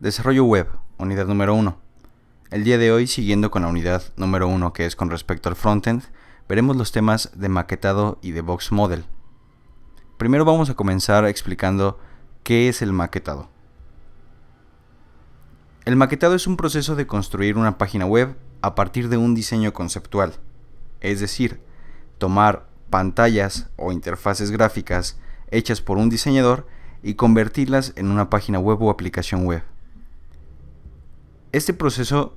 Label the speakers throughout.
Speaker 1: Desarrollo web, unidad número 1. El día de hoy, siguiendo con la unidad número 1 que es con respecto al frontend, veremos los temas de maquetado y de box model. Primero vamos a comenzar explicando qué es el maquetado. El maquetado es un proceso de construir una página web a partir de un diseño conceptual, es decir, tomar pantallas o interfaces gráficas hechas por un diseñador y convertirlas en una página web o aplicación web. Este proceso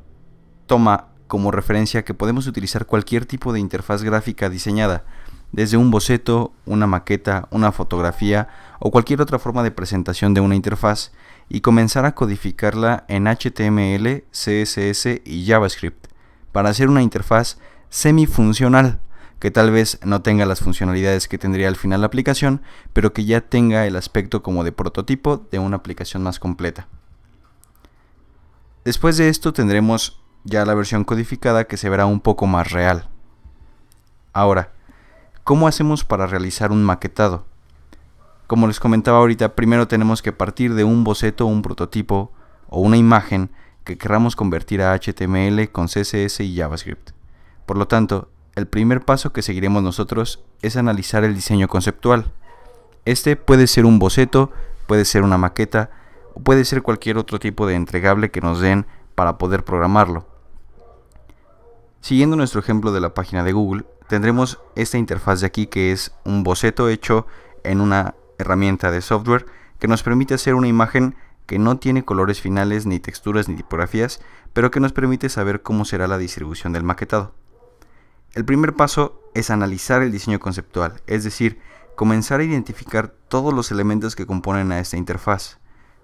Speaker 1: toma como referencia que podemos utilizar cualquier tipo de interfaz gráfica diseñada, desde un boceto, una maqueta, una fotografía o cualquier otra forma de presentación de una interfaz, y comenzar a codificarla en HTML, CSS y JavaScript para hacer una interfaz semifuncional que tal vez no tenga las funcionalidades que tendría al final la aplicación, pero que ya tenga el aspecto como de prototipo de una aplicación más completa. Después de esto tendremos ya la versión codificada que se verá un poco más real. Ahora, ¿cómo hacemos para realizar un maquetado? Como les comentaba ahorita, primero tenemos que partir de un boceto, un prototipo o una imagen que queramos convertir a HTML con CSS y JavaScript. Por lo tanto, el primer paso que seguiremos nosotros es analizar el diseño conceptual. Este puede ser un boceto, puede ser una maqueta, o puede ser cualquier otro tipo de entregable que nos den para poder programarlo. Siguiendo nuestro ejemplo de la página de Google, tendremos esta interfaz de aquí que es un boceto hecho en una herramienta de software que nos permite hacer una imagen que no tiene colores finales, ni texturas, ni tipografías, pero que nos permite saber cómo será la distribución del maquetado. El primer paso es analizar el diseño conceptual, es decir, comenzar a identificar todos los elementos que componen a esta interfaz.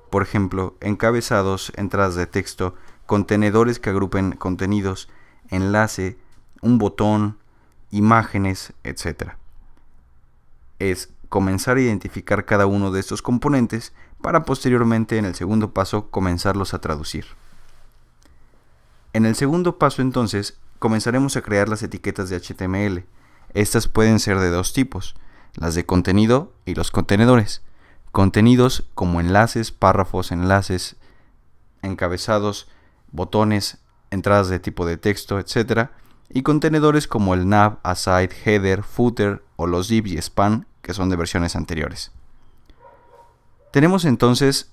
Speaker 1: Por ejemplo, encabezados, entradas de texto, contenedores que agrupen contenidos, enlace, un botón, imágenes, etc. Es comenzar a identificar cada uno de estos componentes para posteriormente en el segundo paso comenzarlos a traducir. En el segundo paso entonces comenzaremos a crear las etiquetas de HTML. Estas pueden ser de dos tipos, las de contenido y los contenedores. Contenidos como enlaces, párrafos, enlaces, encabezados, botones, entradas de tipo de texto, etc. Y contenedores como el nav, aside, header, footer o los div y span, que son de versiones anteriores. Tenemos entonces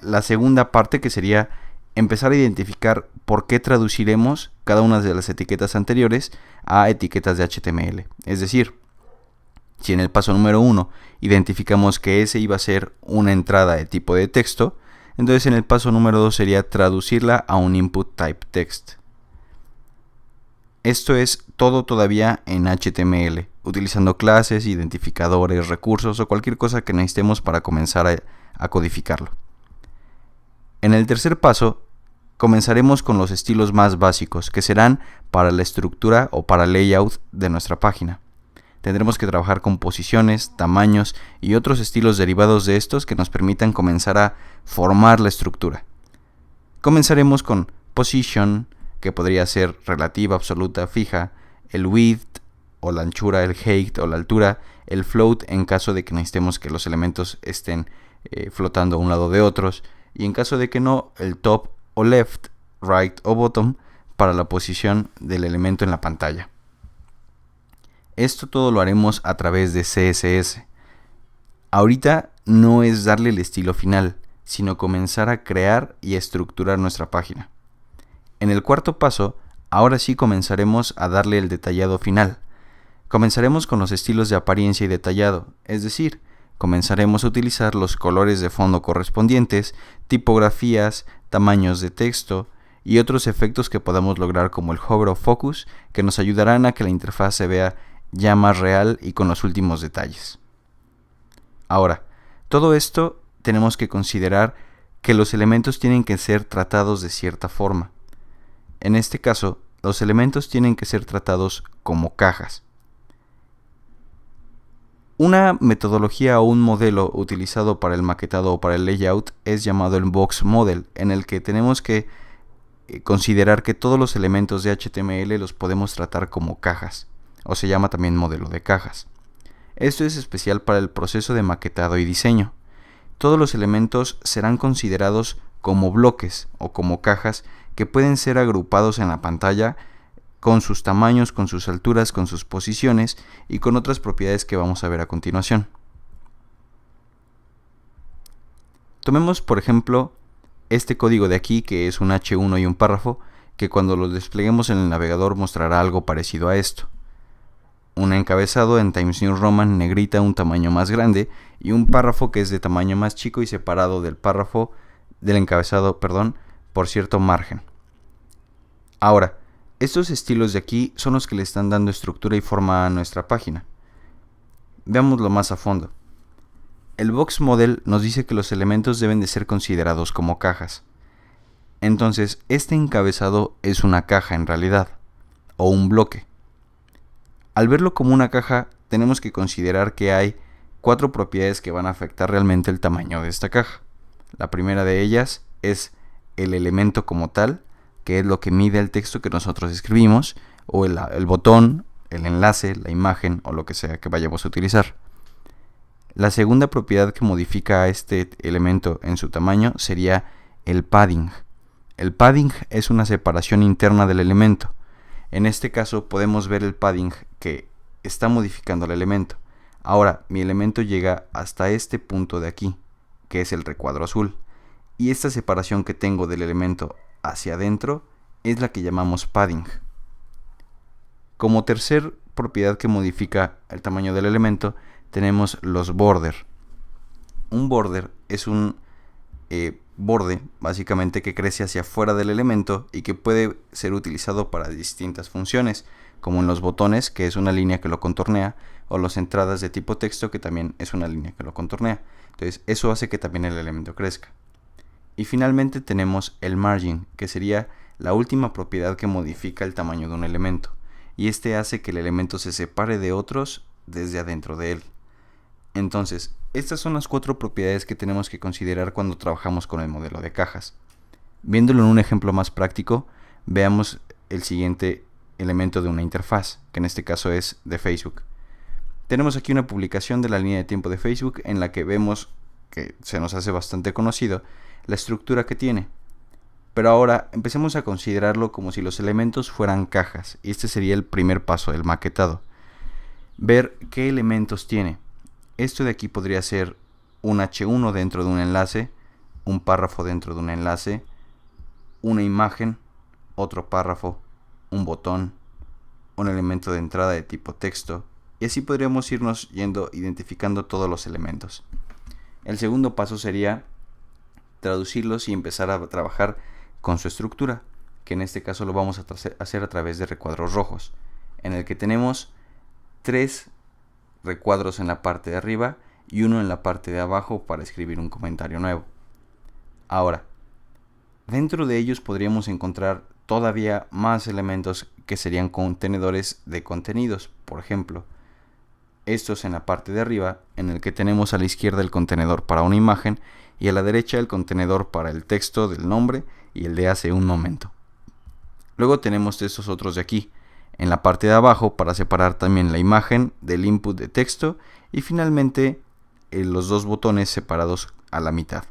Speaker 1: la segunda parte, que sería empezar a identificar por qué traduciremos cada una de las etiquetas anteriores a etiquetas de HTML. Es decir, si en el paso número 1 identificamos que ese iba a ser una entrada de tipo de texto, entonces en el paso número 2 sería traducirla a un input type text. Esto es todo todavía en HTML, utilizando clases, identificadores, recursos o cualquier cosa que necesitemos para comenzar a codificarlo. En el tercer paso, comenzaremos con los estilos más básicos, que serán para la estructura o para el layout de nuestra página. Tendremos que trabajar con posiciones, tamaños y otros estilos derivados de estos que nos permitan comenzar a formar la estructura. Comenzaremos con position, que podría ser relativa, absoluta, fija, el width o la anchura, el height o la altura, el float en caso de que necesitemos que los elementos estén flotando a un lado de otros, y en caso de que no, el top o left, right o bottom para la posición del elemento en la pantalla. Esto todo lo haremos a través de CSS. Ahorita no es darle el estilo final, sino comenzar a crear y estructurar nuestra página. En el cuarto paso, ahora sí comenzaremos a darle el detallado final. Comenzaremos con los estilos de apariencia y detallado, es decir, comenzaremos a utilizar los colores de fondo correspondientes, tipografías, tamaños de texto y otros efectos que podamos lograr como el hover o focus, que nos ayudarán a que la interfaz se vea ya más real y con los últimos detalles. Ahora, todo esto tenemos que considerar que los elementos tienen que ser tratados de cierta forma. En este caso, los elementos tienen que ser tratados como cajas. Una metodología o un modelo utilizado para el maquetado o para el layout es llamado el box model, en el que tenemos que considerar que todos los elementos de HTML los podemos tratar como cajas, o se llama también modelo de cajas. Esto es especial para el proceso de maquetado y diseño. Todos los elementos serán considerados como bloques o como cajas que pueden ser agrupados en la pantalla con sus tamaños, con sus alturas, con sus posiciones y con otras propiedades que vamos a ver a continuación. Tomemos por ejemplo este código de aquí, que es un H1 y un párrafo, que cuando lo despleguemos en el navegador mostrará algo parecido a esto. Un encabezado en Times New Roman negrita, un tamaño más grande, y un párrafo que es de tamaño más chico y separado del encabezado, por cierto margen. Ahora, estos estilos de aquí son los que le están dando estructura y forma a nuestra página. Veámoslo más a fondo. El Box Model nos dice que los elementos deben de ser considerados como cajas. Entonces, este encabezado es una caja en realidad, o un bloque. Al verlo como una caja, tenemos que considerar que hay 4 propiedades que van a afectar realmente el tamaño de esta caja. La primera de ellas es el elemento como tal, que es lo que mide el texto que nosotros escribimos, o el botón, el enlace, la imagen o lo que sea que vayamos a utilizar. La segunda propiedad que modifica a este elemento en su tamaño sería el padding. El padding es una separación interna del elemento. En este caso podemos ver el padding que está modificando el elemento. Ahora mi elemento llega hasta este punto de aquí, que es el recuadro azul. Y esta separación que tengo del elemento hacia adentro es la que llamamos padding. Como tercer propiedad que modifica el tamaño del elemento, tenemos los border. Un border es un borde básicamente que crece hacia afuera del elemento y que puede ser utilizado para distintas funciones, como en los botones, que es una línea que lo contornea, o las entradas de tipo texto, que también es una línea que lo contornea. Entonces eso hace que también el elemento crezca. Y finalmente tenemos el margin, que sería la última propiedad que modifica el tamaño de un elemento, y este hace que el elemento se separe de otros desde adentro de él. Entonces, estas son las 4 propiedades que tenemos que considerar cuando trabajamos con el modelo de cajas. Viéndolo en un ejemplo más práctico, veamos el siguiente elemento de una interfaz, que en este caso es de Facebook. Tenemos aquí una publicación de la línea de tiempo de Facebook en la que vemos que se nos hace bastante conocido la estructura que tiene. Pero ahora empecemos a considerarlo como si los elementos fueran cajas, y este sería el primer paso del maquetado. Ver qué elementos tiene. Esto de aquí podría ser un H1 dentro de un enlace, un párrafo dentro de un enlace, una imagen, otro párrafo, un botón, un elemento de entrada de tipo texto, y así podríamos irnos identificando todos los elementos. El segundo paso sería traducirlos y empezar a trabajar con su estructura, que en este caso lo vamos a hacer a través de recuadros rojos, en el que tenemos 3 recuadros en la parte de arriba y uno en la parte de abajo para escribir un comentario nuevo. Ahora, dentro de ellos podríamos encontrar todavía más elementos que serían contenedores de contenidos. Por ejemplo, estos en la parte de arriba, en el que tenemos a la izquierda el contenedor para una imagen y a la derecha el contenedor para el texto del nombre y el de hace un momento. Luego tenemos estos otros de aquí, en la parte de abajo para separar también la imagen del input de texto y finalmente los 2 botones separados a la mitad.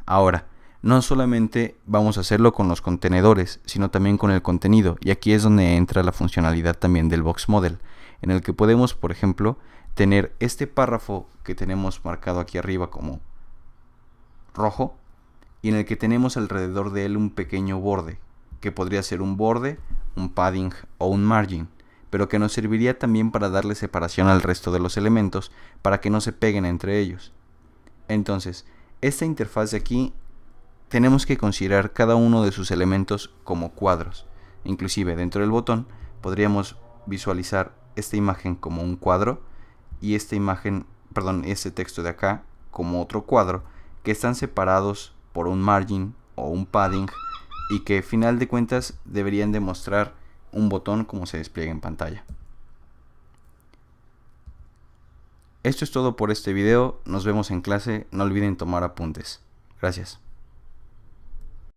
Speaker 1: Ahora, no solamente vamos a hacerlo con los contenedores, sino también con el contenido, y aquí es donde entra la funcionalidad también del Box Model, en el que podemos, por ejemplo, tener este párrafo que tenemos marcado aquí arriba como rojo y en el que tenemos alrededor de él un pequeño borde, que podría ser un borde, un padding o un margin, pero que nos serviría también para darle separación al resto de los elementos para que no se peguen entre ellos. Entonces, esta interfaz de aquí tenemos que considerar cada uno de sus elementos como cuadros. Inclusive dentro del botón podríamos visualizar esta imagen como un cuadro y este texto de acá como otro cuadro, que están separados por un margin o un padding y que final de cuentas deberían demostrar un botón como se despliega en pantalla. Esto es todo por este video, nos vemos en clase, no olviden tomar apuntes. Gracias.